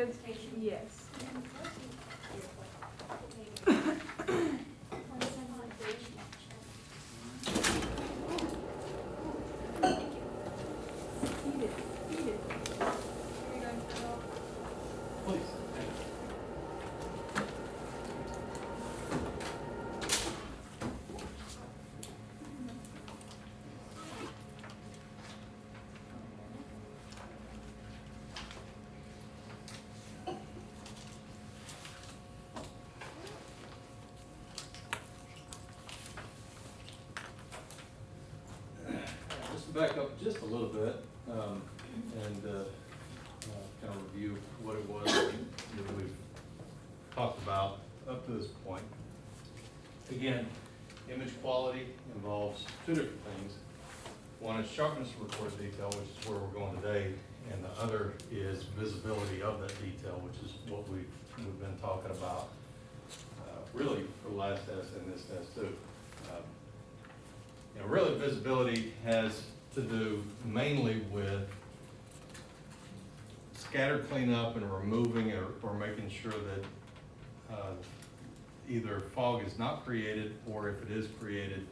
There's, yes. Back up just a little bit and kind of review what it was that we've talked about up to this point. Again, image quality involves two different things. One is sharpness of recorded detail, which is where we're going today, and the other is visibility of that detail, which is what we've been talking about really for the last test and this test too. Really visibility has to do mainly with scatter cleanup and removing or making sure that either fog is not created, or if it is created,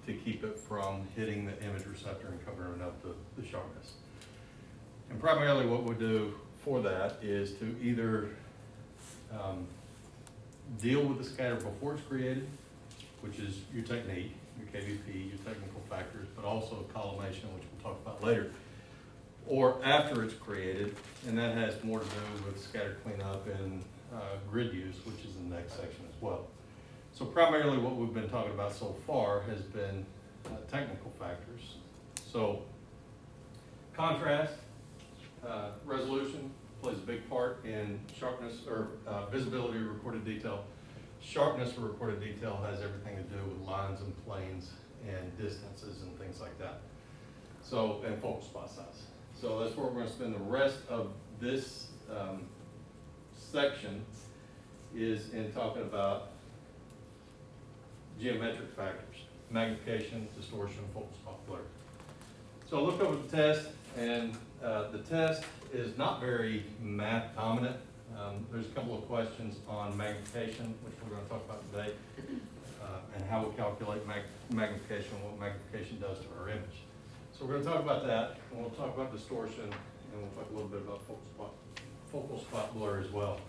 to keep it from hitting the image receptor and covering up the sharpness. And primarily what we do for that is to either deal with the scatter before it's created, which is your technique, your KVP, your technical factors, but also collimation, which we'll talk about later, or after it's created, and that has more to do with scatter cleanup and grid use, which is in the next section as well. So primarily what we've been talking about so far has been technical factors. So contrast, resolution plays a big part in sharpness or visibility of recorded detail. Sharpness of recorded detail has everything to do with lines and planes and distances and things like that. So, and focal spot size. So that's where we're going to spend the rest of this section, is in talking about geometric factors: magnification, distortion, focal spot blur. So I looked over the test, and the test is not very math dominant. There's a couple of questions on magnification, which we're going to talk about today, and how we calculate magnification, what magnification does to our image. So we're going to talk about that, and we'll talk about distortion, and we'll talk a little bit about focal spot blur as well.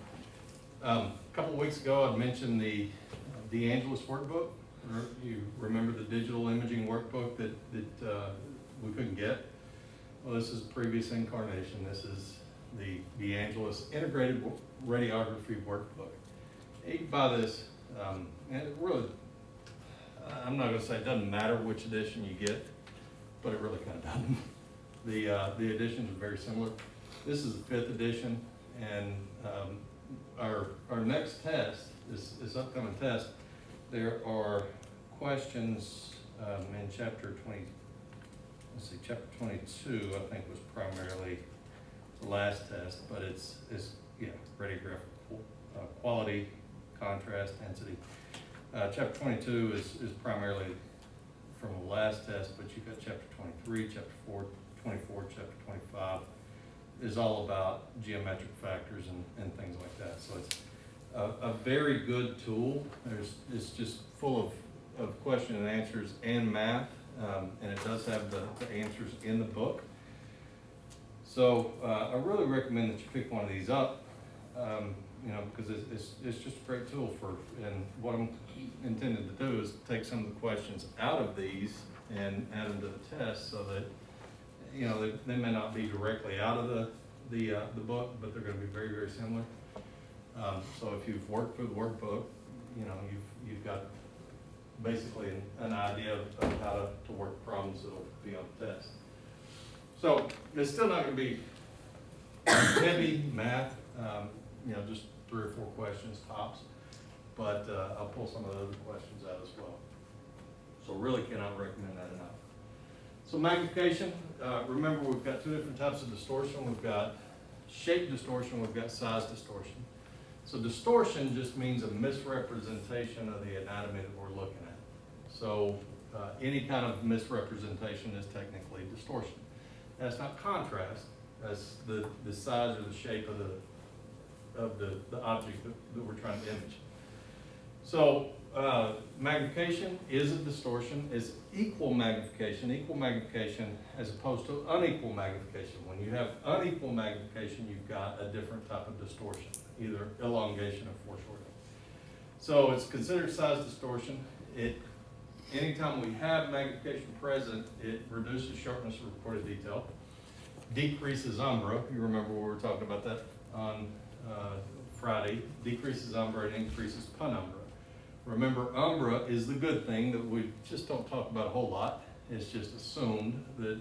A couple of weeks ago, I mentioned the DeAngelis workbook. You remember the digital imaging workbook that we couldn't get? Well, this is a previous incarnation. This is the DeAngelis Integrated Radiography Workbook. You can buy this, and it really, I'm not going to say it doesn't matter which edition you get, but it really kind of doesn't. The editions are very similar. This is the 5th edition, and our next test, this upcoming test, there are questions in chapter 20. Let's see, chapter 22, I think, was primarily the last test, but it's radiographic quality, contrast, density. Chapter 22 is primarily from the last test, but you've got chapter 23, chapter 24, chapter 25 is all about geometric factors and things like that. So it's a very good tool. It's just full of question and answers and math, and it does have the answers in the book. So I really recommend that you pick one of these up, because it's just a great tool and what I'm intended to do is take some of the questions out of these and add them to the test, so that, they may not be directly out of the book, but they're going to be very, very similar. So if you've worked through the workbook, you've got basically an idea of how to work problems that'll be on the test. So it's still not going to be heavy math, just 3 or 4 questions tops, but I'll pull some of the other questions out as well. So really cannot recommend that enough. So magnification, remember we've got 2 different types of distortion. We've got shape distortion, we've got size distortion. So distortion just means a misrepresentation of the anatomy that we're looking at. So any kind of misrepresentation is technically distortion. That's not contrast. That's the size or the shape of of the object that we're trying to image. So magnification is a distortion. It's equal magnification as opposed to unequal magnification. When you have unequal magnification, you've got a different type of distortion, either elongation or foreshortening. So it's considered size distortion. Anytime we have magnification present, it reduces sharpness of reported detail, decreases umbra. You remember we were talking about that on Friday. Decreases umbra and increases penumbra. Remember, umbra is the good thing that we just don't talk about a whole lot. It's just assumed that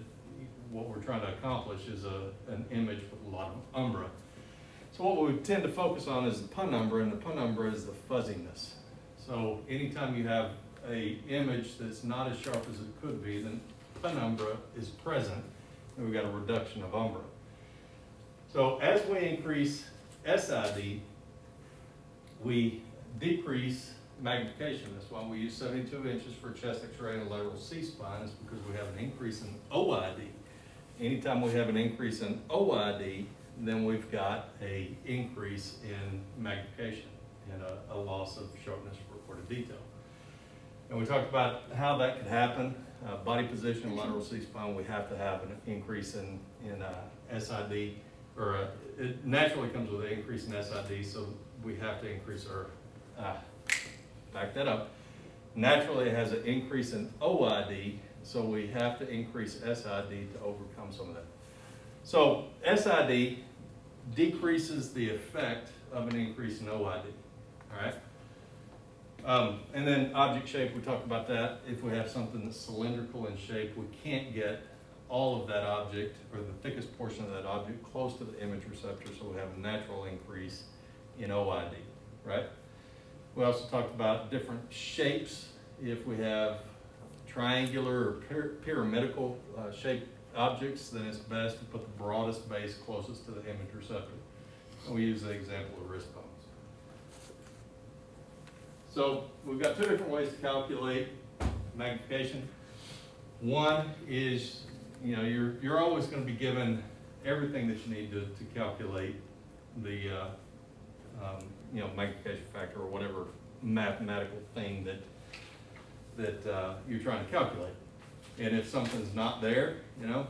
what we're trying to accomplish is an image with a lot of umbra. So what we tend to focus on is the penumbra, and the penumbra is the fuzziness. So anytime you have an image that's not as sharp as it could be, then penumbra is present, and we've got a reduction of umbra. So as we increase SID, we decrease magnification. That's why we use 72 inches for chest X-ray and lateral C-spine, is because we have an increase in OID. Anytime we have an increase in OID, then we've got an increase in magnification and a loss of sharpness for reported detail. And we talked about how that could happen. Body position, lateral C-spine, we have to have an increase in SID, or it naturally comes with an increase in SID, so we have to increase our, back that up. Naturally, it has an increase in OID, so we have to increase SID to overcome some of that. So SID decreases the effect of an increase in OID, all right? And then object shape, we talked about that. If we have something that's cylindrical in shape, we can't get all of that object, or the thickest portion of that object, close to the image receptor, so we have a natural increase in OID, right? We also talked about different shapes. If we have triangular or pyramidical shaped objects, then it's best to put the broadest base closest to the image receptor. And we use the example of wrist bones. So we've got two different ways to calculate magnification. One is, you're always going to be given everything that you need to calculate the magnification factor, or whatever mathematical thing that you're trying to calculate. And if something's not there,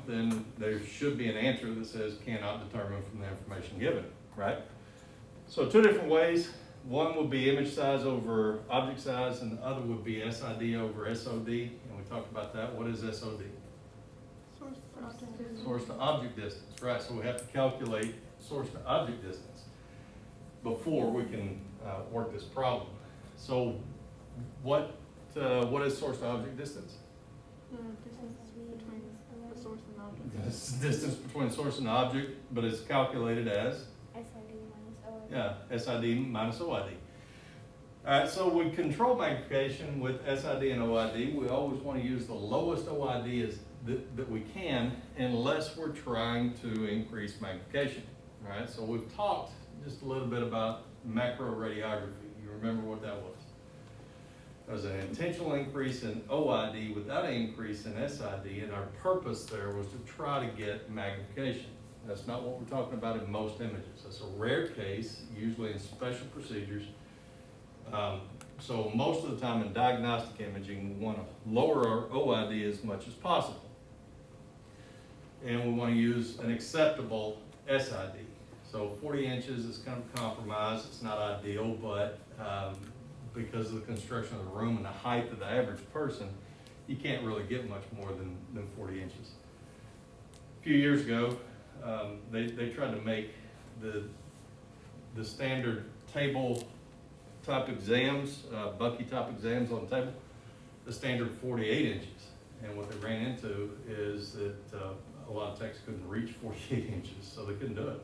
then there should be an answer that says cannot determine from the information given, right? So two different ways. One would be image size over object size, and the other would be SID over SOD. And we talked about that. What is SOD? Source to object distance, right? So we have to calculate source to object distance before we can work this problem. So what is source to object distance? It's distance between source and object, but it's calculated as? SID minus OID. All right, so we control magnification with SID and OID. We always want to use the lowest OID that we can, unless we're trying to increase magnification. All right, so we've talked just a little bit about macro radiography. You remember what that was? There was an intentional increase in OID without an increase in SID, and our purpose there was to try to get magnification. That's not what we're talking about in most images. That's a rare case, usually in special procedures. So most of the time in diagnostic imaging, we want to lower our OID as much as possible. And we want to use an acceptable SID. So 40 inches is kind of a compromise. It's not ideal, but because of the construction of the room and the height of the average person, you can't really get much more than 40 inches. A few years ago, they tried to make the standard table type exams, Bucky type exams on the table, the standard 48 inches. And what they ran into is that a lot of techs couldn't reach 48 inches, so they couldn't do it.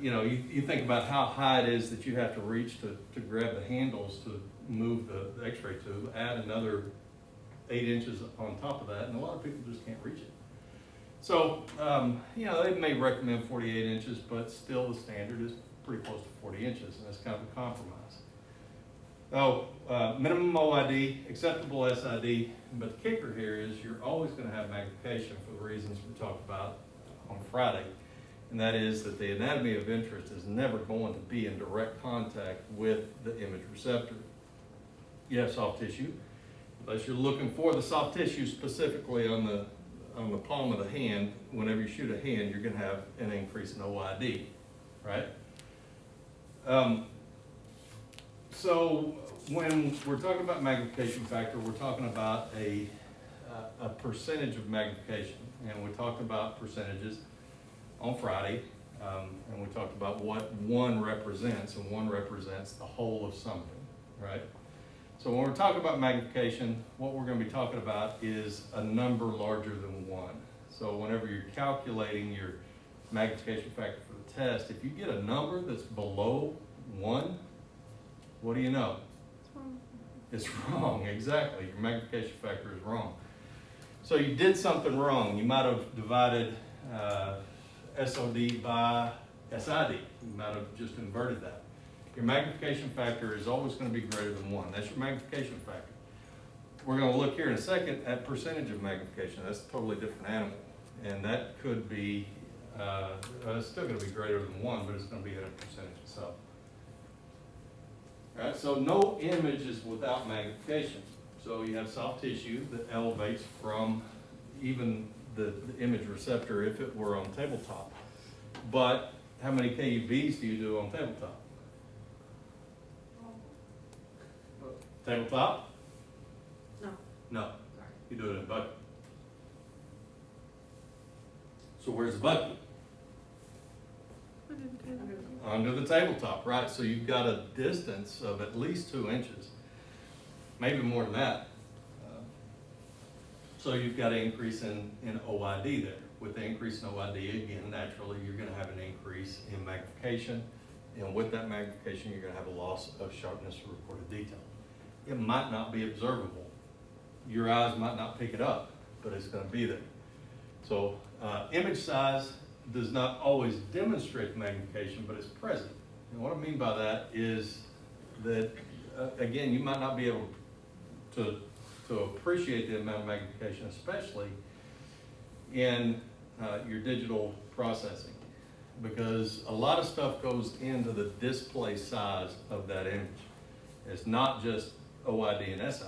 You think about how high it is that you have to reach to grab the handles to move the x-ray tube, add another 8 inches on top of that, and a lot of people just can't reach it. So, they may recommend 48 inches, but still the standard is pretty close to 40 inches, and that's kind of a compromise. So, minimum OID, acceptable SID, but the kicker here is you're always going to have magnification for the reasons we talked about on Friday. and that is that the anatomy of interest is never going to be in direct contact with the image receptor. You have soft tissue, unless you're looking for the soft tissue specifically on the palm of the hand. Whenever you shoot a hand, you're going to have an increase in OID, right? So when we're talking about magnification factor, we're talking about a percentage of magnification, and we talked about percentages on Friday, and we talked about what one represents, and one represents the whole of something, right? So when we're talking about magnification, what we're going to be talking about is a number larger than 1. So whenever you're calculating your magnification factor for the test, if you get a number that's below 1, what do you know? It's wrong. It's wrong, exactly. Your magnification factor is wrong. So you did something wrong. You might have divided SOD by SID. You might have just inverted that. Your magnification factor is always going to be greater than 1. That's your magnification factor. We're going to look here in a second at percentage of magnification. That's a totally different animal. And that could be, it's still going to be greater than 1, but it's going to be at a percentage itself. All right, so no image is without magnification. So you have soft tissue that elevates from even the image receptor if it were on tabletop. But how many KUVs do you do on tabletop? Tabletop? No. No. You do it in a bucket. So where's the bucket? Under the tabletop, right? So you've got a distance of at least 2 inches, maybe more than that. So you've got an increase in OID there. With the increase in OID, again, naturally, you're going to have an increase in magnification. And with that magnification, you're going to have a loss of sharpness of recorded detail. It might not be observable. Your eyes might not pick it up, but it's going to be there. So image size does not always demonstrate magnification, but it's present. And what I mean by that is that, again, you might not be able to appreciate the amount of magnification, especially in your digital processing, because a lot of stuff goes into the display size of that image. It's not just OID and SID.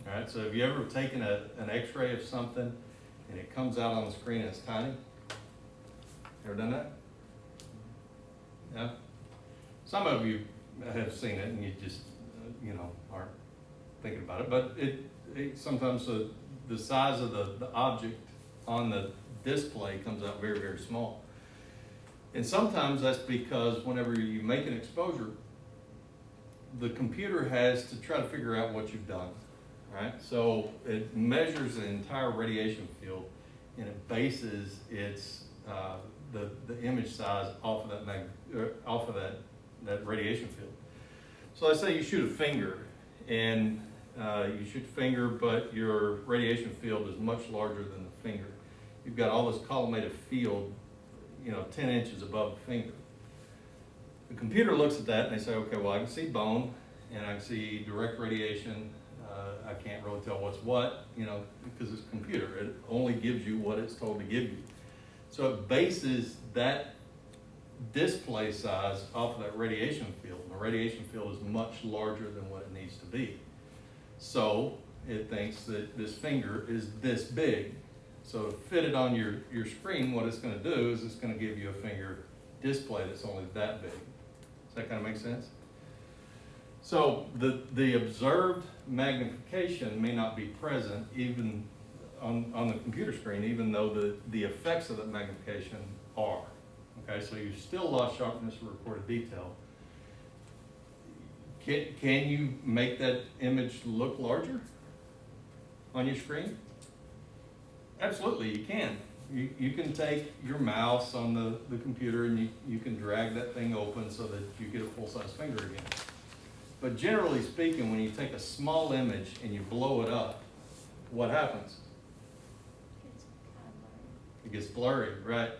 All right, so have you ever taken an x-ray of something and it comes out on the screen and it's tiny? Ever done that? Yeah? Some of you have seen it and you just, aren't thinking about it, but it sometimes the size of the object on the display comes out very, very small. And sometimes that's because whenever you make an exposure, the computer has to try to figure out what you've done, right? So it measures the entire radiation field and it bases its the image size off of that radiation field. So let's say you shoot a finger and you shoot the finger, but your radiation field is much larger than the finger. You've got all this collimated field, 10 inches above the finger. The computer looks at that and they say, okay, well, I can see bone and I can see direct radiation. I can't really tell what's what, because it's a computer. It only gives you what it's told to give you. So it bases that display size off of that radiation field. And the radiation field is much larger than what it needs to be. So it thinks that this finger is this big. So to fit it on your screen, what it's going to do is it's going to give you a finger display that's only that big. Does that kind of make sense? So the observed magnification may not be present even on the computer screen, even though the effects of that magnification are. Okay, so you've still lost sharpness of recorded detail. Can you make that image look larger on your screen? Absolutely, you can. You can take your mouse on the computer and you can drag that thing open so that you get a full-size finger again. But generally speaking, when you take a small image and you blow it up, what happens? It gets blurry, right?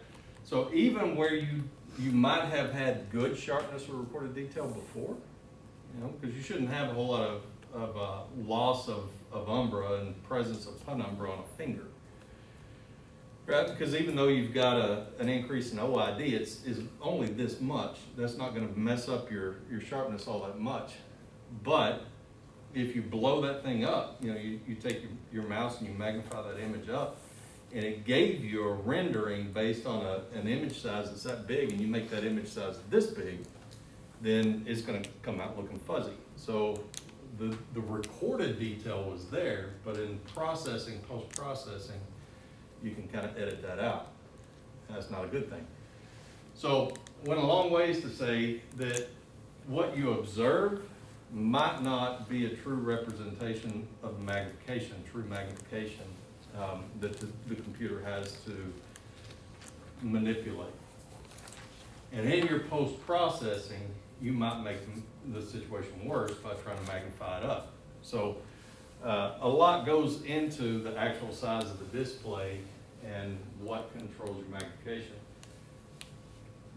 So even where you might have had good sharpness of recorded detail before, because you shouldn't have a whole lot of loss of umbra and presence of penumbra on a finger. Right, because even though you've got an increase in OID, it's only this much. That's not going to mess up your sharpness all that much. But if you blow that thing up, you take your mouse and you magnify that image up, and it gave you a rendering based on an image size that's that big, and you make that image size this big, then it's going to come out looking fuzzy. So the recorded detail was there, but in processing, post-processing, you can kind of edit that out. That's not a good thing. So went a long ways to say that what you observe might not be a true representation of magnification, true magnification that the computer has to manipulate. And in your post-processing, you might make the situation worse by trying to magnify it up. So a lot goes into the actual size of the display and what controls your magnification.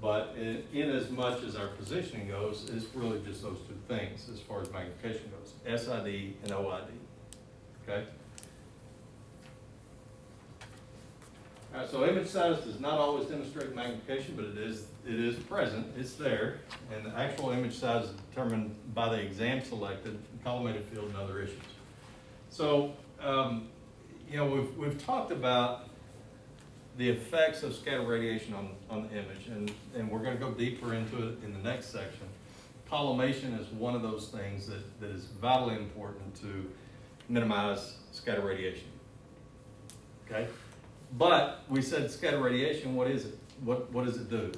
But in as much as our positioning goes, it's really just those two things as far as magnification goes, SID and OID, okay? All right, so image size does not always demonstrate magnification, but it is present, it's there, and the actual image size is determined by the exam selected, collimated field, and other issues. So, we've talked about the effects of scatter radiation on the image, and we're going to go deeper into it in the next section. Collimation is one of those things that is vitally important to minimize scatter radiation. Okay? But we said scatter radiation, what is it? What does it do?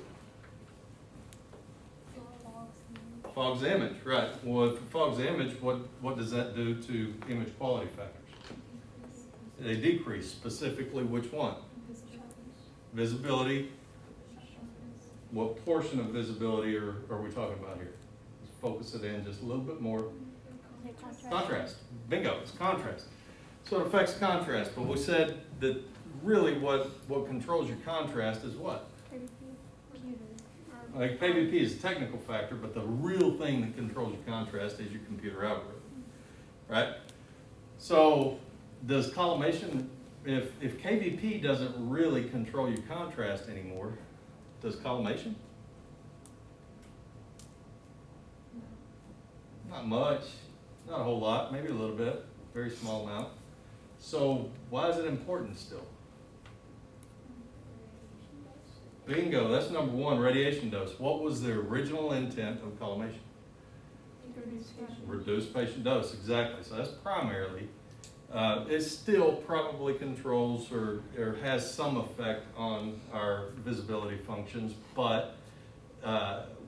Fogs the image, right. Well, if it fogs the image, what does that do to image quality factors? They decrease, specifically which one? Visibility. What portion of visibility are we talking about here? Let's focus it in just a little bit more. Contrast. Bingo, it's contrast. So it affects contrast, but we said that really what controls your contrast is what? Like KVP is a technical factor, but the real thing that controls your contrast is your computer algorithm, right? So does collimation, if KVP doesn't really control your contrast anymore, does collimation? Not much, not a whole lot, maybe a little bit, very small amount. So why is it important still? Bingo, that's number one, radiation dose. What was the original intent of collimation? Reduce patient dose, exactly. So that's primarily. It still probably controls or has some effect on our visibility functions, but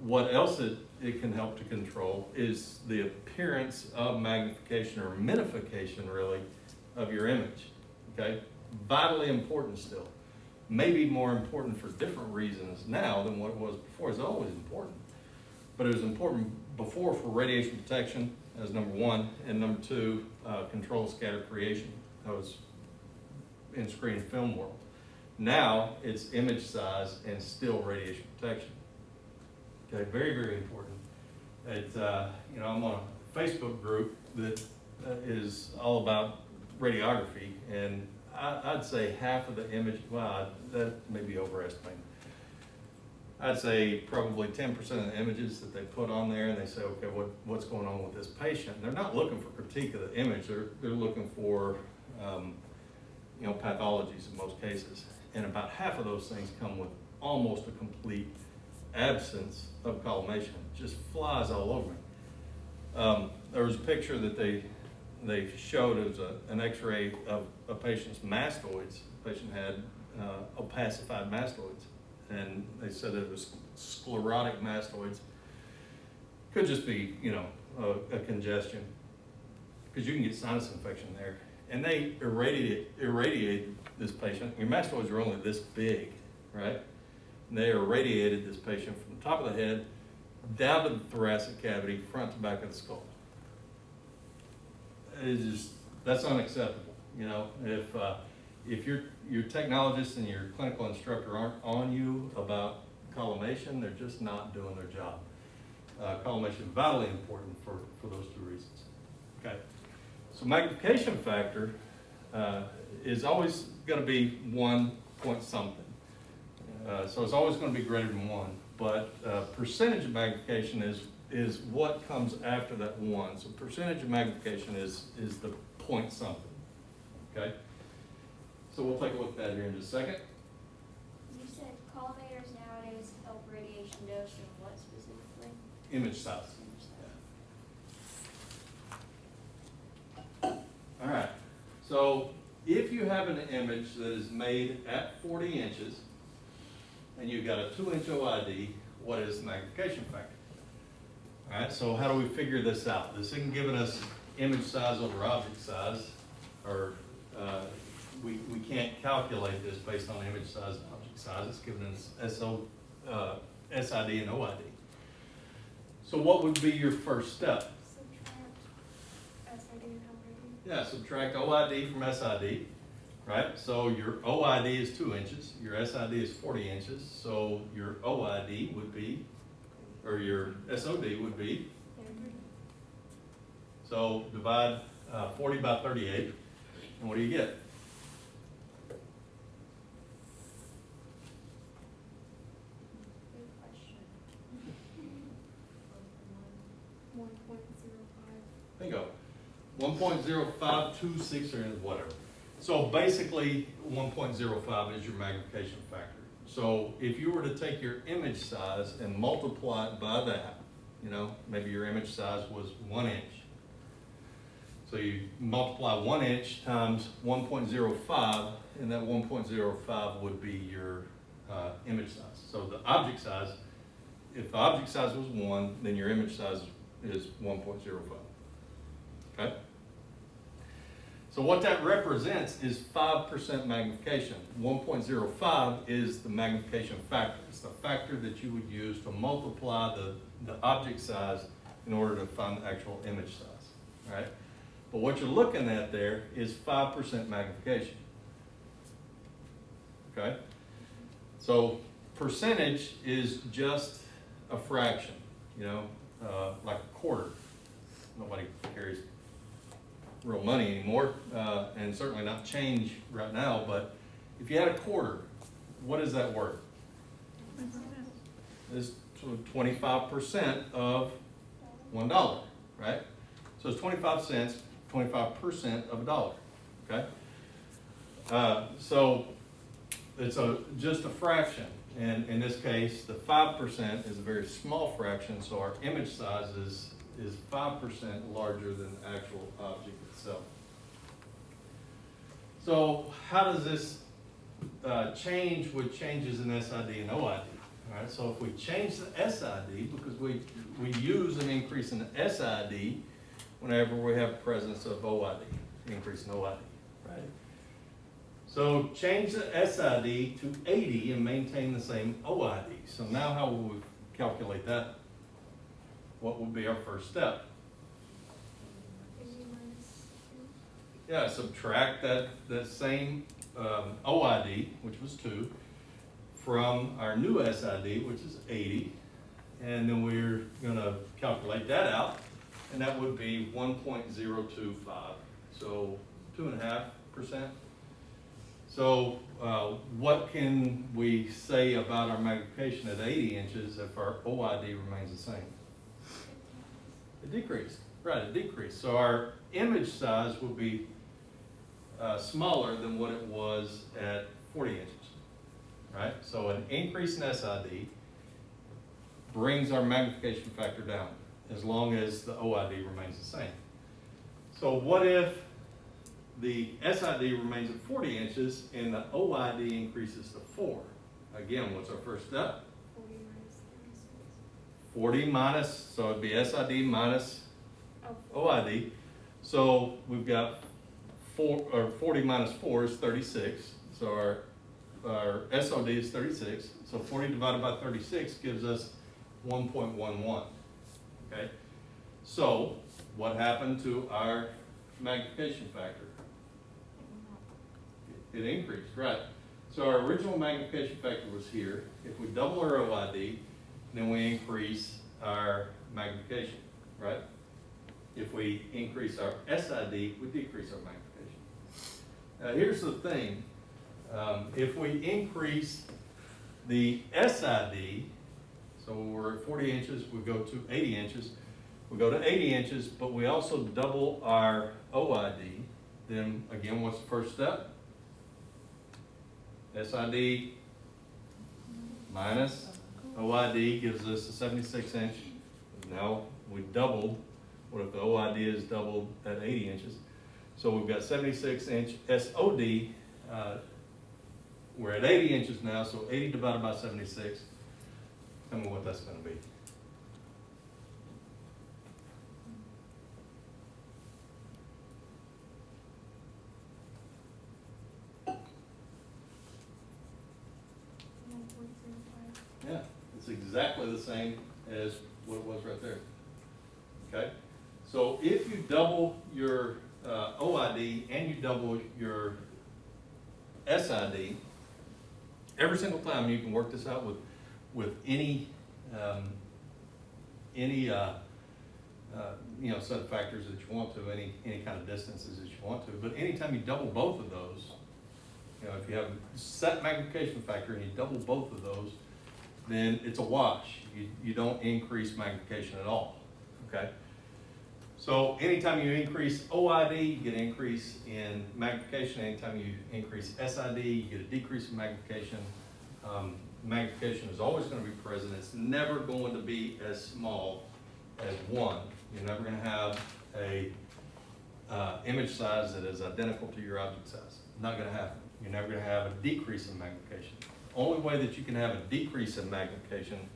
what else it can help to control is the appearance of magnification or minification, really, of your image, okay? Vitally important still. Maybe more important for different reasons now than what it was before. It's always important. But it was important before for radiation protection as number one, and number two, control scatter creation. That was in screen and film world. Now it's image size and still radiation protection. Okay, very, very important. I'm on a Facebook group that is all about radiography, and I'd say half of the image, well, that may be overestimating. I'd say probably 10% of the images that they put on there, and they say, okay, what's going on with this patient? And they're not looking for critique of the image. They're looking for, pathologies in most cases. And about half of those things come with almost a complete absence of collimation. It just flies all over me. There was a picture that they showed. It was an x-ray of a patient's mastoids. The patient had opacified mastoids, and they said it was sclerotic mastoids. Could just be, a congestion, because you can get sinus infection there. And they irradiated this patient. Your mastoids are only this big, right? And they irradiated this patient from the top of the head down to the thoracic cavity, front to back of the skull. It's just, that's unacceptable. If your technologist and your clinical instructor aren't on you about collimation, they're just not doing their job. Collimation is vitally important for those two reasons. Okay, so magnification factor is always going to be one point something. So it's always going to be greater than 1, but percentage of magnification is what comes after that 1. So percentage of magnification is the point something, okay? So we'll take a look at that here in just a second. You said collimators nowadays help radiation dose and what specifically? Image size. All right, so if you have an image that is made at 40 inches and you've got a 2-inch OID, what is the magnification factor? All right, so how do we figure this out? This isn't giving us image size over object size, or we can't calculate this based on image size and object size. It's giving us SID and OID. So what would be your first step? Subtract SID and OID. Yeah, subtract OID from SID, right? So your OID is 2 inches, your SID is 40 inches, so your OID would be, or your SOD would be, so divide 40 by 38, and what do you get? Good question. 1.05. Bingo. 1.0526 or whatever. So basically 1.05 is your magnification factor. So if you were to take your image size and multiply it by that, you know, maybe your image size was 1 inch. So you multiply 1 inch times 1.05, and that 1.05 would be your image size. So the object size, if the object size was 1, then your image size is 1.05. Okay? So what that represents is 5% magnification. 1.05 is the magnification factor. It's the factor that you would use to multiply the object size in order to find the actual image size, right? But what you're looking at there is 5% magnification, okay? So percentage is just a fraction, you know, like a quarter. Nobody carries real money anymore, and certainly not change right now, but if you had a quarter, what is that worth? It's 25% of $1, right? So it's 25 cents, 25% of $1, okay? So it's just a fraction, and in this case, the 5% is a very small fraction, so our image size is 5% larger than the actual object itself. So how does this change with changes in SID and OID? All right, so if we change the SID, because we use an increase in the SID whenever we have presence of OID, increase in OID, right? So change the SID to 80 and maintain the same OID. So now how will we calculate that? What would be our first step? Yeah, subtract that same OID, which was 2, from our new SID, which is 80, and then we're going to calculate that out, and that would be 1.025, so 2.5%. So what can we say about our magnification at 80 inches if our OID remains the same? It decreased, right, it decreased. So our image size will be smaller than what it was at 40 inches, right? So an increase in SID brings our magnification factor down as long as the OID remains the same. So what if the SID remains at 40 inches and the OID increases to 4? Again, what's our first step? 40 minus 36. 40 minus, so it'd be SID minus OID. So we've got 40 minus 4 is 36. So our SOD is 36. So 40 divided by 36 gives us 1.11. Okay. So what happened to our magnification factor? It increased, right? So our original magnification factor was here. If we double our OID, then we increase our magnification, right? If we increase our SID, we decrease our magnification. Now here's the thing. If we increase the SID, so we're at 40 inches, we go to 80 inches. We go to 80 inches, but we also double our OID. Then again, what's the first step? SID minus OID gives us a 76 inch. Now we doubled. What if the OID is doubled at 80 inches? So we've got 76 inch SOD. We're at 80 inches now, so 80 divided by 76. Tell me what that's going to be. Yeah, it's exactly the same as what it was right there. Okay, so if you double your OID and you double your SID, every single time you can work this out with any set of factors that you want to, any kind of distances that you want to. But anytime you double both of those, if you have a set magnification factor and you double both of those, then it's a wash. You don't increase magnification at all, okay? So anytime you increase OID, you get an increase in magnification. Anytime you increase SID, you get a decrease in magnification. Magnification is always going to be present. It's never going to be as small as 1. You're never going to have a image size that is identical to your object size. Not going to happen. You're never going to have a decrease in magnification. Only way that you can have a decrease in magnification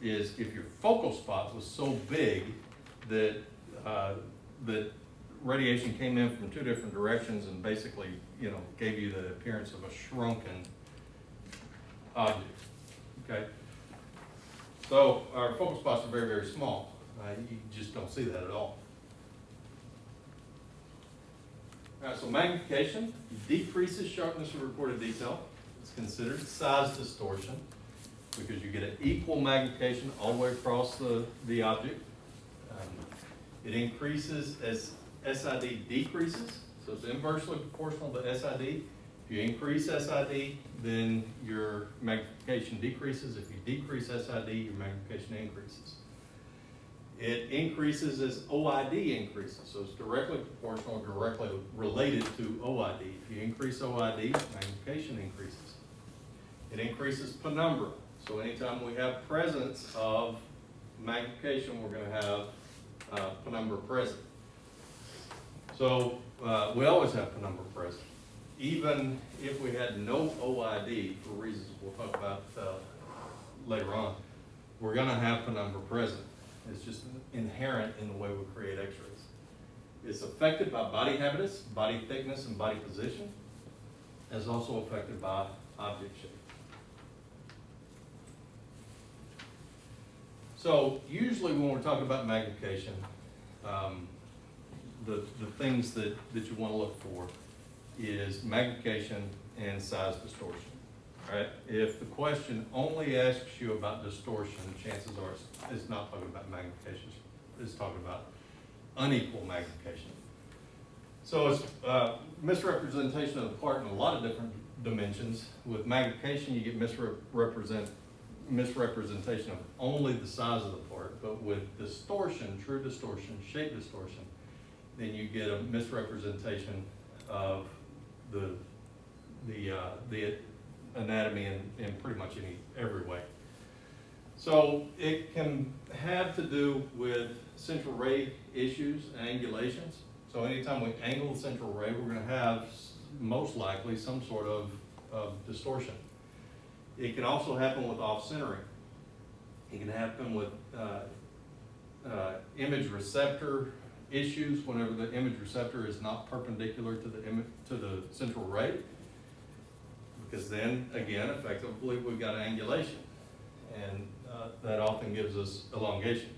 is if your focal spot was so big that that radiation came in from 2 different directions and basically, gave you the appearance of a shrunken object. Okay. So our focal spots are very, very small. You just don't see that at all. All right. So magnification decreases sharpness of recorded detail. It's considered size distortion because you get an equal magnification all the way across the object. It increases as SID decreases, so it's inversely proportional to SID. If you increase SID, then your magnification decreases. If you decrease SID, your magnification increases. It increases as OID increases, so it's directly proportional, directly related to OID. If you increase OID, magnification increases. It increases penumbra, so anytime we have presence of magnification, we're going to have penumbra present. So we always have penumbra present. Even if we had no OID, for reasons we'll talk about later on, we're going to have penumbra present. It's just inherent in the way we create x-rays. It's affected by body habitus, body thickness, and body position. It's also affected by object shape. So usually when we're talking about magnification, the things that you want to look for is magnification and size distortion. All right? If the question only asks you about distortion, chances are it's not talking about magnification. It's talking about unequal magnification. So it's misrepresentation of the part in a lot of different dimensions. With magnification, you get misrepresentation of only the size of the part, but with distortion, true distortion, shape distortion, then you get a misrepresentation of the anatomy in pretty much every way. So it can have to do with central ray issues and angulations. So anytime we angle the central ray, we're going to have most likely some sort of distortion. It can also happen with off-centering. It can happen with image receptor issues whenever the image receptor is not perpendicular to the central ray, because then again, effectively, we've got angulation, and that often gives us elongation.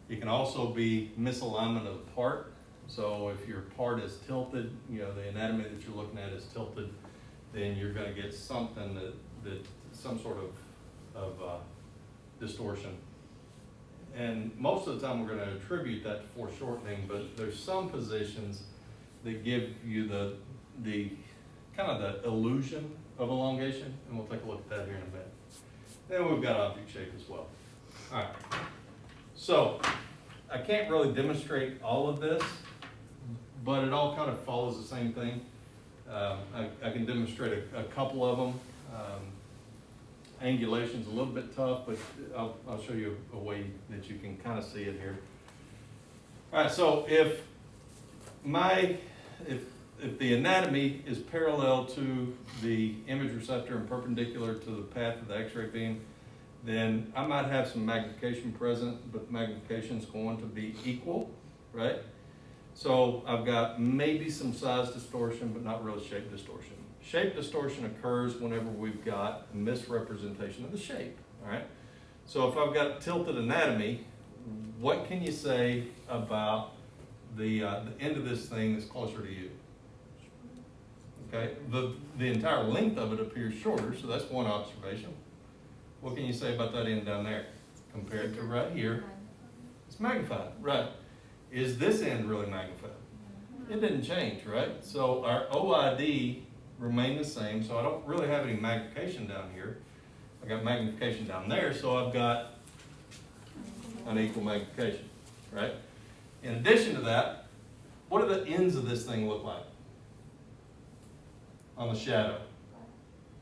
It can also be misalignment of the part. So if your part is tilted, the anatomy that you're looking at is tilted, then you're going to get something that some sort of distortion. And most of the time we're going to attribute that to foreshortening, but there's some positions that give you the kind of the illusion of elongation, and we'll take a look at that here in a minute. Then we've got object shape as well. All right, so I can't really demonstrate all of this, but it all kind of follows the same thing. I can demonstrate a couple of them. Angulation's a little bit tough, but I'll show you a way that you can kind of see it here. All right, so if the anatomy is parallel to the image receptor and perpendicular to the path of the X-ray beam, then I might have some magnification present, but magnification is going to be equal, right? So I've got maybe some size distortion, but not really shape distortion. Shape distortion occurs whenever we've got a misrepresentation of the shape, all right? So if I've got tilted anatomy, what can you say about the end of this thing that's closer to you? Okay, the entire length of it appears shorter, so that's one observation. What can you say about that end down there compared to right here? It's magnified, right? Is this end really magnified? It didn't change, right? So our OID remained the same, so I don't really have any magnification down here. I got magnification down there, so I've got unequal magnification, right? In addition to that, what do the ends of this thing look like on the shadow?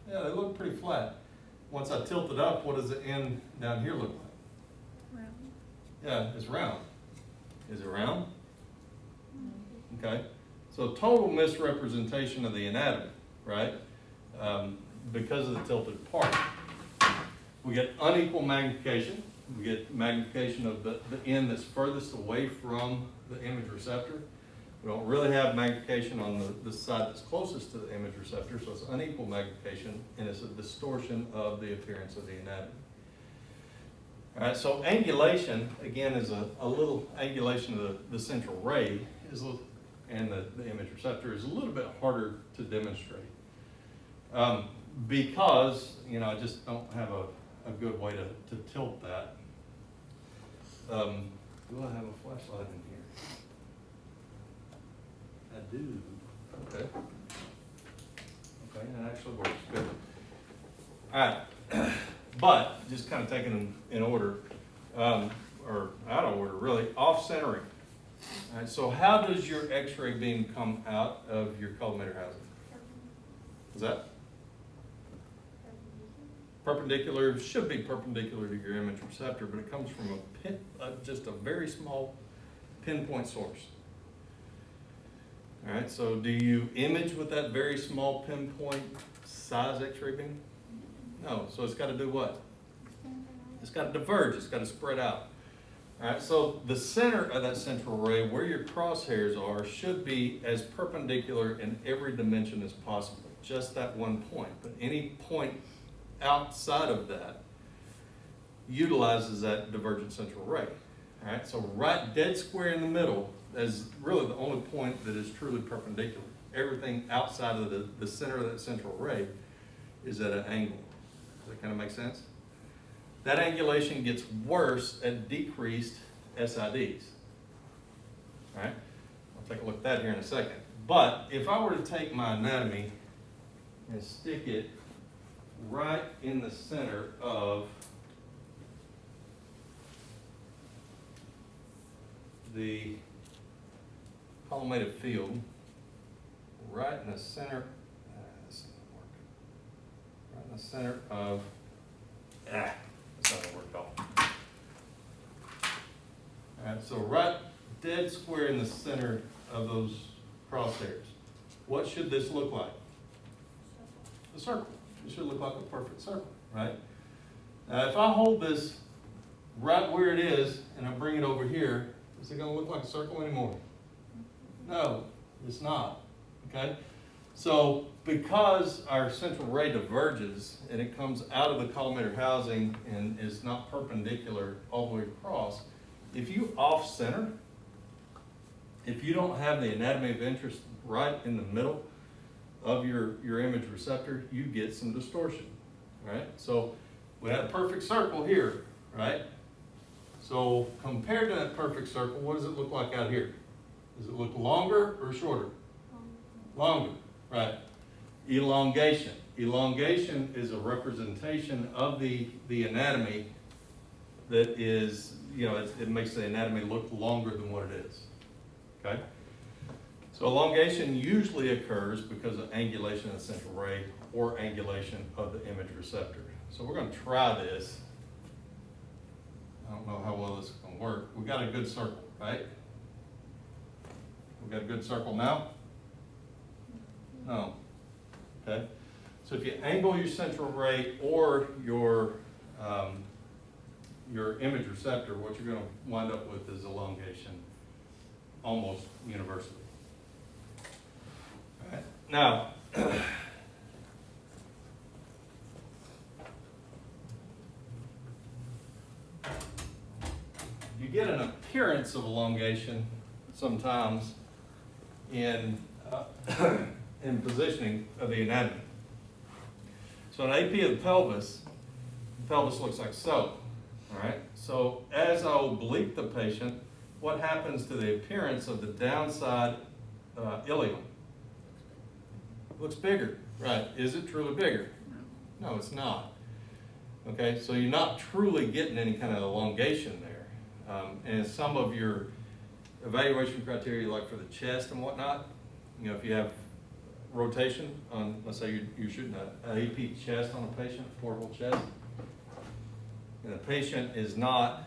Yeah, they look pretty flat. Once I tilt it up, what does the end down here look like? Round. Yeah, it's round. Is it round? Okay. So total misrepresentation of the anatomy, right? Because of the tilted part. We get unequal magnification. We get magnification of the end that's furthest away from the image receptor. We don't really have magnification on the side that's closest to the image receptor, so it's unequal magnification, and it's a distortion of the appearance of the anatomy. All right, so angulation, again, is a little angulation of the central ray, and the image receptor is a little bit harder to demonstrate. Because, I just don't have a good way to tilt that. Do I have a flashlight in here? I do. Okay. Okay, that actually works good. All right, but just kind of taking them in order, or out of order really, off-centering. All right, so how does your X-ray beam come out of your collimator housing? Is that? Perpendicular, should be perpendicular to your image receptor, but it comes from just a very small pinpoint source. All right, so do you image with that very small pinpoint size X-ray beam? No, so it's got to do what? It's got to diverge, it's got to spread out. All right, so the center of that central ray, where your crosshairs are, should be as perpendicular in every dimension as possible, just that one point. But any point outside of that utilizes that divergent central ray. All right, so right dead square in the middle is really the only point that is truly perpendicular. Everything outside of the center of that central ray is at an angle. Does that kind of make sense? That angulation gets worse at decreased SIDs. All right, I'll take a look at that here in a second. But if I were to take my anatomy and stick it right in the center of the collimated field, right in the center, this isn't working. Right in the center of, that's not gonna work at all. All right, so right dead square in the center of those crosshairs, what should this look like? A circle. It should look like a perfect circle, right? Now, if I hold this right where it is and I bring it over here, is it going to look like a circle anymore? No, it's not, okay? So because our central ray diverges and it comes out of the collimator housing and is not perpendicular all the way across, if you off-center, if you don't have the anatomy of interest right in the middle of your image receptor, you get some distortion, right? So we have a perfect circle here, right? So compared to that perfect circle, what does it look like out here? Does it look longer or shorter? Longer, right? Elongation. Elongation is a representation of the anatomy that is, it makes the anatomy look longer than what it is. Okay? So elongation usually occurs because of angulation of the central ray or angulation of the image receptor. So we're going to try this. I don't know how well this is going to work. We got a good circle, right? We got a good circle now? No. Okay? So if you angle your central ray or your image receptor, what you're going to wind up with is elongation almost universally. All right. Now, you get an appearance of elongation sometimes in in positioning of the anatomy. So an AP of the pelvis looks like so. All right. So as I oblique the patient, what happens to the appearance of the downside ilium? It looks bigger, right? Is it truly bigger? No, it's not. Okay, so you're not truly getting any kind of elongation there. And some of your evaluation criteria, like for the chest and whatnot, if you have rotation on, let's say you're shooting an AP chest on a patient, portable chest, and the patient is not,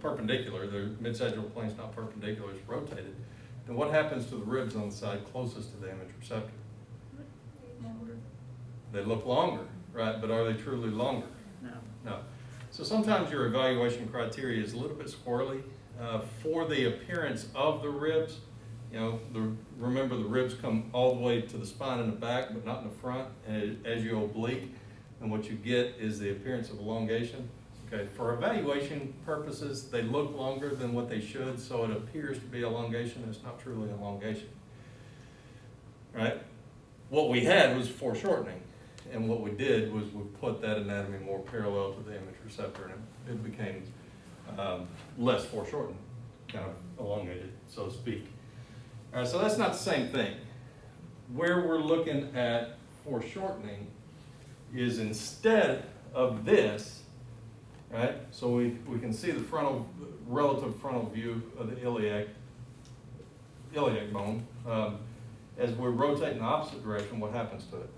perpendicular, the mid-sagittal plane's not perpendicular, it's rotated, then what happens to the ribs on the side closest to the image receptor? They look longer, right? But are they truly longer? No. No. So sometimes your evaluation criteria is a little bit squirrely. For the appearance of the ribs, remember the ribs come all the way to the spine in the back, but not in the front. And as you oblique, and what you get is the appearance of elongation. Okay, for evaluation purposes, they look longer than what they should, so it appears to be elongation. It's not truly elongation. Right? What we had was foreshortening, and what we did was we put that anatomy more parallel to the image receptor, and it became less foreshortened, kind of elongated, so to speak. All right, so that's not the same thing. Where we're looking at foreshortening is instead of this, right? So we can see the relative frontal view of the iliac bone. As we rotate in the opposite direction, what happens to it?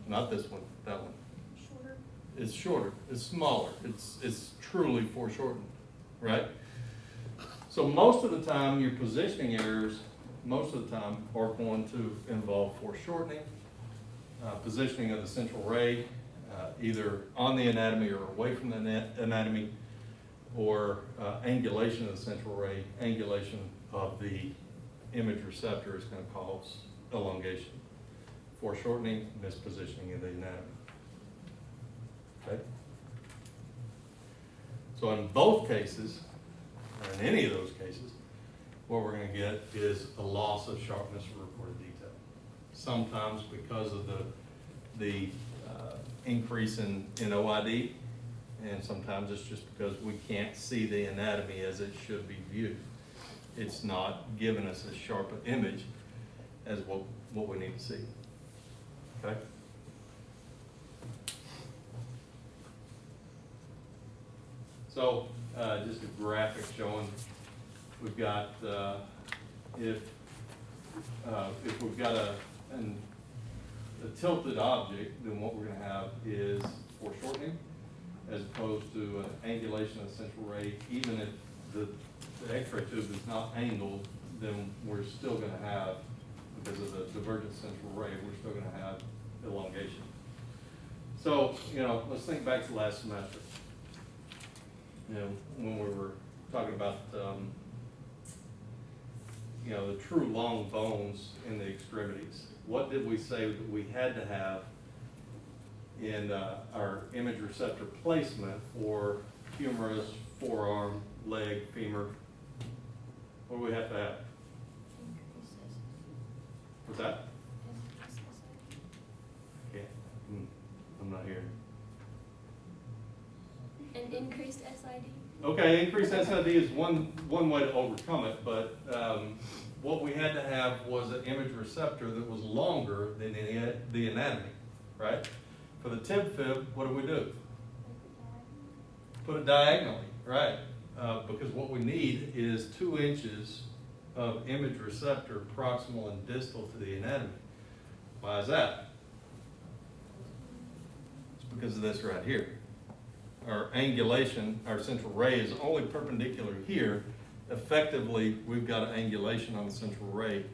Not this one, that one. Shorter. It's shorter, it's smaller, it's truly foreshortened, right? So most of the time, your positioning errors, most of the time, are going to involve foreshortening, positioning of the central ray, either on the anatomy or away from the anatomy, or angulation of the central ray, angulation of the image receptor is going to cause elongation. Foreshortening, mispositioning of the anatomy. Okay? So in both cases, or in any of those cases, what we're going to get is a loss of sharpness of reported detail. Sometimes because of the increase in OID, and sometimes it's just because we can't see the anatomy as it should be viewed. It's not giving us as sharp an image as what we need to see. Okay? So just a graphic showing we've got if we've got a tilted object, then what we're going to have is foreshortening as opposed to an angulation of the central ray. Even if the X-ray tube is not angled, then we're still going to have, because of the divergent central ray, we're still going to have elongation. So, let's think back to last semester. When we were talking about, the true long bones in the extremities. What did we say that we had to have in our image receptor placement for humerus, forearm, leg, femur? What do we have to have? What's that? Okay, I'm not hearing. An increased SID? Okay, increased SID is one way to overcome it, but what we had to have was an image receptor that was longer than the anatomy, right? For the tib fib, what do? Put it diagonally, right? Because what we need is 2 inches of image receptor proximal and distal to the anatomy. Why is that? It's because of this right here. Our angulation, our central ray is only perpendicular here. Effectively, we've got an angulation on the central ray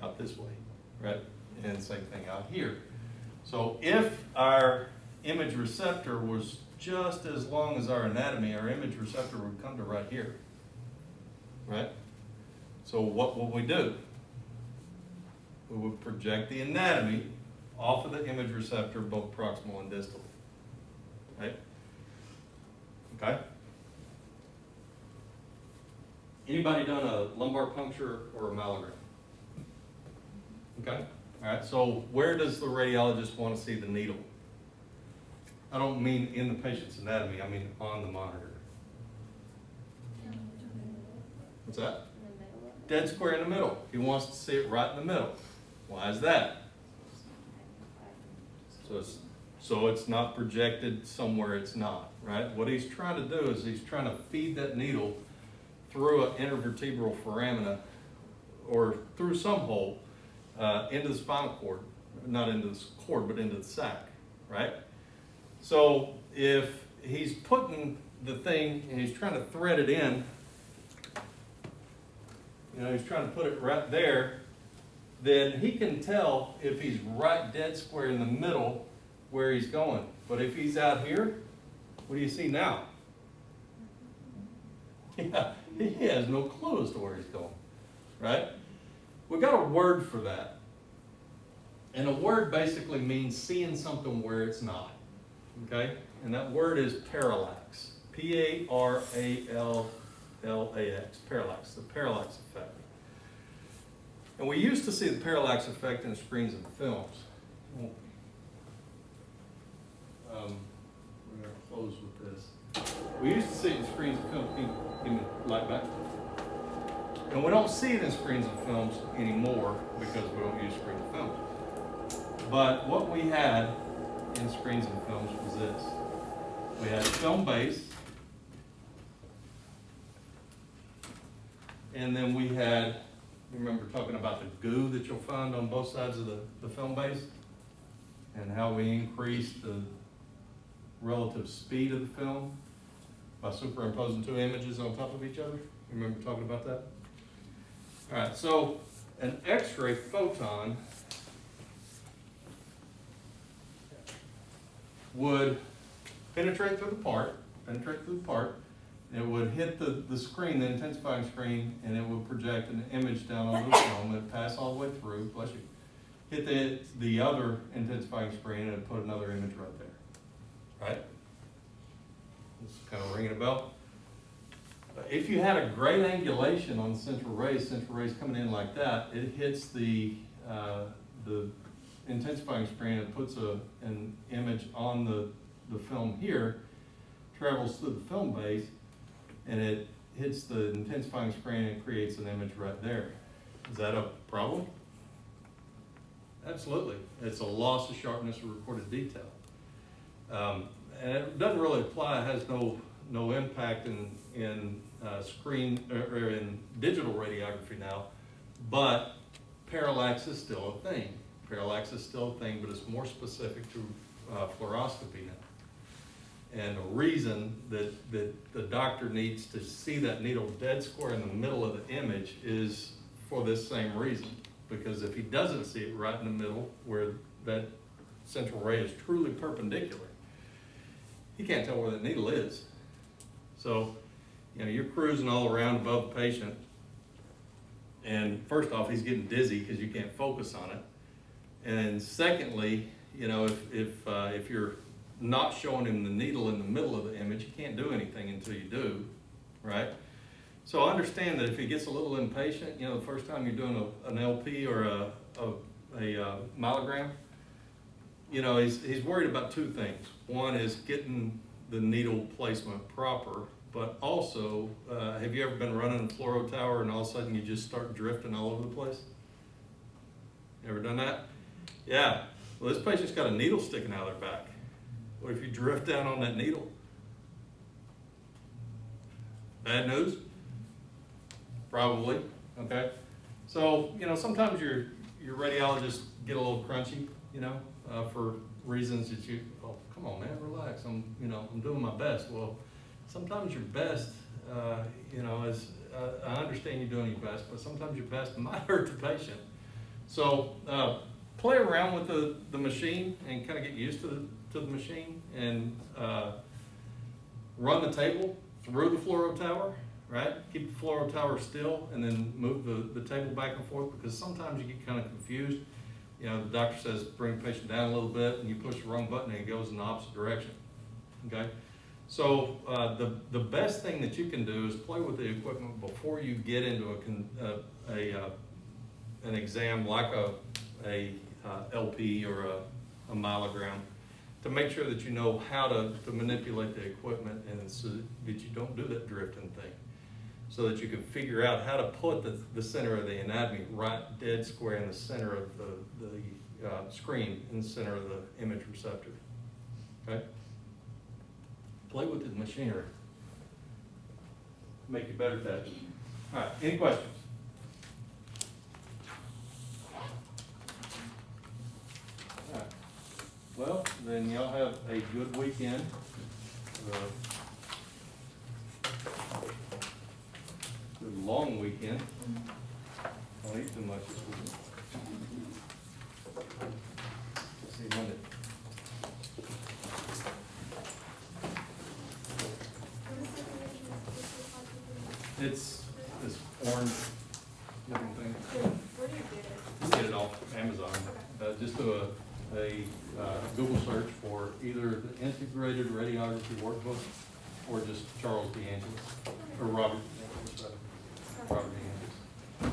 out this way, right? And same thing out here. So if our image receptor was just as long as our anatomy, our image receptor would come to right here, right? So what will we do? We would project the anatomy off of the image receptor, both proximal and distal, right? Okay? Anybody done a lumbar puncture or a myelogram? Okay? All right, so where does the radiologist want to see the needle? I don't mean in the patient's anatomy, I mean on the monitor. What's that? In the middle of it? Dead square in the middle. He wants to see it right in the middle. Why is that? So it's not projected somewhere it's not, right? What he's trying to do is he's trying to feed that needle through an intervertebral foramina or through some hole into the spinal cord, not into the cord, but into the sac, right? So if he's putting the thing and he's trying to thread it in, he's trying to put it right there, then he can tell if he's right dead square in the middle where he's going. But if he's out here, what do you see now? Yeah, he has no clue as to where he's going, right? We got a word for that. And a word basically means seeing something where it's not, okay? And that word is parallax. P-A-R-A-L-L-A-X, parallax, the parallax effect. And we used to see the parallax effect in screens and films. We're going to close with this. We used to see it in screens and films. Give me the light back. And we don't see it in screens and films anymore because we don't use screens and films. But what we had in screens and films was this. We had a film base, and then we had, remember talking about the goo that you'll find on both sides of the film base, and how we increased the relative speed of the film by superimposing 2 images on top of each other. You remember talking about that? All right, so an X-ray photon would penetrate through the part, it would hit the screen, the intensifying screen, and it would project an image down on the film. It would pass all the way through, bless you, hit the other intensifying screen, and it would put another image right there, right? It's kind of ringing a bell. If you had a great angulation on the central rays coming in like that, it hits the intensifying screen, it puts an image on the film here, travels through the film base, and it hits the intensifying screen and creates an image right there. Is that a problem? Absolutely. It's a loss of sharpness of recorded detail. And it doesn't really apply, it has no impact in screen or in digital radiography now, but parallax is still a thing. Parallax is still a thing, but it's more specific to fluoroscopy now. And the reason that the doctor needs to see that needle dead square in the middle of the image is for this same reason. Because if he doesn't see it right in the middle where that central ray is truly perpendicular, he can't tell where the needle is. So, you're cruising all around above the patient, and first off, he's getting dizzy because you can't focus on it. And secondly, if you're not showing him the needle in the middle of the image, you can't do anything until you do, right? So understand that if he gets a little impatient, the first time you're doing an LP or a myelogram, he's worried about 2 things. One is getting the needle placement proper but also, have you ever been running a fluoro tower and all of a sudden you just start drifting all over the place? Ever done that? Yeah. Well, this patient's got a needle sticking out of their back. What if you drift down on that needle? Bad news? Probably, okay? So, you know, sometimes your radiologists get a little crunchy, you know, for reasons that you, oh, come on, man, relax. I'm doing my best. Well, sometimes your best, you know, is, I understand you're doing your best, but sometimes your best might hurt the patient. So, play around with the machine and kind of get used to the machine, and run the table through the fluoro tower, right? Keep the fluoro tower still and then move the table back and forth, because sometimes you get kind of confused. You know, the doctor says bring the patient down a little bit and you push the wrong button and it goes in the opposite direction, okay? So the best thing that you can do is play with the equipment before you get into an exam like a LP or a myelogram, to make sure that you know how to manipulate the equipment, and so that you don't do that drifting thing, so that you can figure out how to put the center of the anatomy right dead square in the center of the screen, in the center of the image receptor, okay? Play with the machinery. Make you better at that. All right, any questions? All right. Well, then y'all have a good weekend. Good long weekend. Don't eat too much this weekend. See you Monday. It's this orange looking thing. Where do you get it? You get it off Amazon. Just do a Google search for either the Integrated Radiography Workbook or just Charles DeAngelis, or Robert DeAngelis, rather. Robert DeAngelis.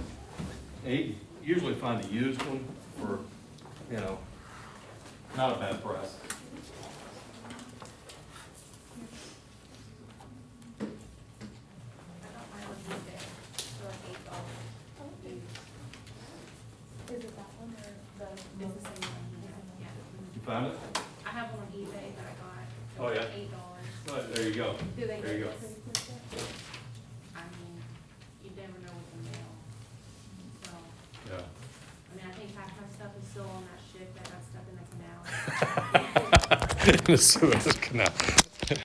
And you usually find a used one for, you know, not a bad price. I got mine on eBay for like $8. Is it that one or the? It's the same one, yeah. You found it? I have one on eBay that I got Oh, for yeah? $8. Well, there you go. Do they There you get go. it? I mean, you never know with the mail. So, Yeah. I mean, I think half my stuff is still on that ship that got stuck in the canal. In the Suez Canal.